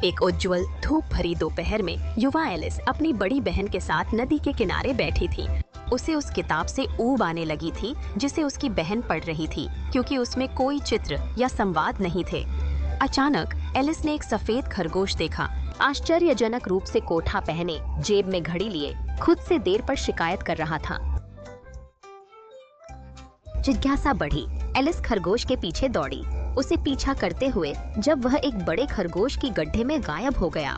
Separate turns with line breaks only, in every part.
एक उज्जवल धूप भरी दोपहर में युवा एलिस अपनी बड़ी बहन के साथ नदी के किनारे बैठी थी। उसे उस किताब से ऊब आने लगी थी जिसे उसकी बहन पढ़ रही थी, क्योंकि उसमें कोई चित्र या संवाद नहीं थे। अचानक एलिस ने एक सफेद खरगोश देखा। आश्चर्यजनक रूप से कोठा पहने, जेब में घड़ी लिए, खुद से देर पर शिकायत कर रहा था। जिज्ञासा बढ़ी। एलिस खरगोश के पीछे दौड़ी, उसे पीछा करते हुए जब वह एक बड़े खरगोश की गड्ढे में गायब हो गया।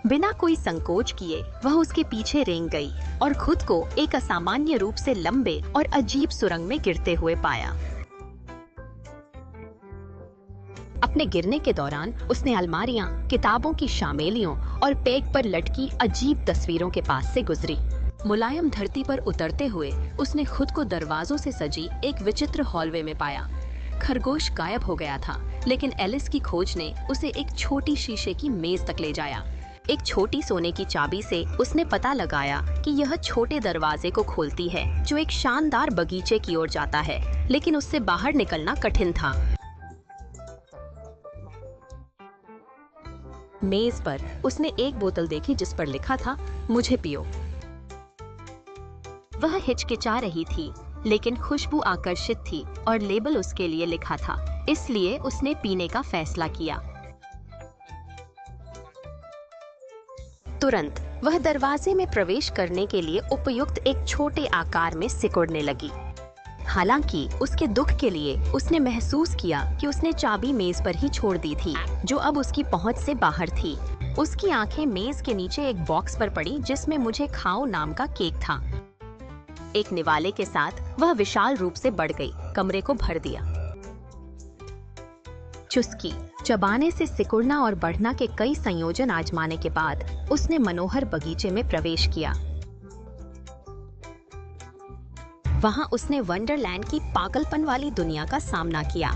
बिना कोई संकोच किए वह उसके पीछे रेंग गई और खुद को एक असामान्य रूप से लंबे और अजीब सुरंग में गिरते हुए पाया। अपने गिरने के दौरान उसने अलमारियां, किताबों की शामेलियों और पेग पर लटकी अजीब तस्वीरों के पास से गुजरी। मुलायम धरती पर उतरते हुए उसने खुद को दरवाजों से सजी एक विचित्र हॉलवे में पाया। खरगोश गायब हो गया था, लेकिन एलिस की खोज ने उसे एक छोटी शीशे की मेज तक ले जाया। एक छोटी सोने की चाबी से उसने पता लगाया कि यह छोटे दरवाजे को खोलती है जो एक शानदार बगीचे की ओर जाता है, लेकिन उससे बाहर निकलना कठिन था। मेज पर उसने एक बोतल देखी जिस पर लिखा था, मुझे पियो। वह हिचकिचा रही थी, लेकिन खुशबू आकर्षित थी और लेबल उसके लिए लिखा था, इसलिए उसने पीने का फैसला किया। तुरंत वह दरवाजे में प्रवेश करने के लिए उपयुक्त एक छोटे आकार में सिकुड़ने लगी। हालांकि उसके दुख के लिए उसने महसूस किया कि उसने चाबी मेज पर ही छोड़ दी थी, जो अब उसकी पहुंच से बाहर थी। उसकी आंखें मेज के नीचे एक बॉक्स पर पड़ी जिसमें मुझे खाओ नाम का केक था। एक निवाले के साथ वह विशाल रूप से बढ़ गई, कमरे को भर दिया। चुस्की, चबाने से सिकुड़ना और बढ़ना के कई संयोजन आजमाने के बाद उसने मनोहर बगीचे में प्रवेश किया। वहां उसने वंडरलैंड की पागलपन वाली दुनिया का सामना किया।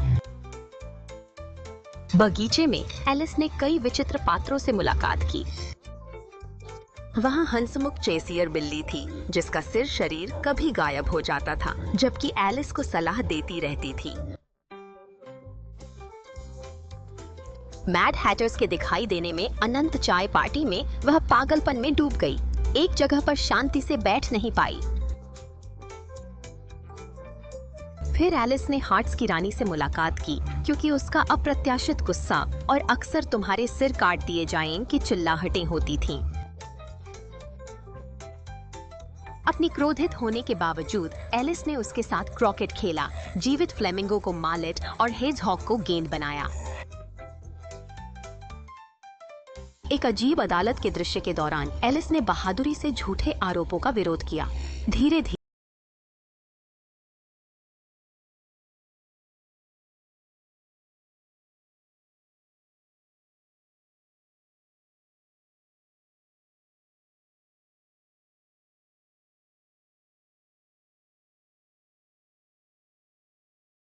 बगीचे में एलिस ने कई विचित्र पात्रों से मुलाकात की। वहां हंसमुख चेसियर बिल्ली थी जिसका सिर शरीर कभी गायब हो जाता था, जबकि एलिस को सलाह देती रहती थी। मैड हैटर्स के दिखाई देने में अनंत चाय पार्टी में वह पागलपन में डूब गई। एक जगह पर शांति से बैठ नहीं पाई। फिर एलिस ने हार्ट्स की रानी से मुलाकात की, क्योंकि उसका अप्रत्याशित गुस्सा और अक्सर तुम्हारे सिर काट दिए जाएं की चिल्लाहटें होती थीं। अपनी क्रोधित होने के बावजूद एलिस ने उसके साथ क्रॉकेट खेला, जीवित फ्लेमिंगो को मालेट और हेजहॉग को गेंद बनाया। एक अजीब अदालत के दृश्य के दौरान एलिस ने बहादुरी से झूठे आरोपों का विरोध किया। धीरे धीरे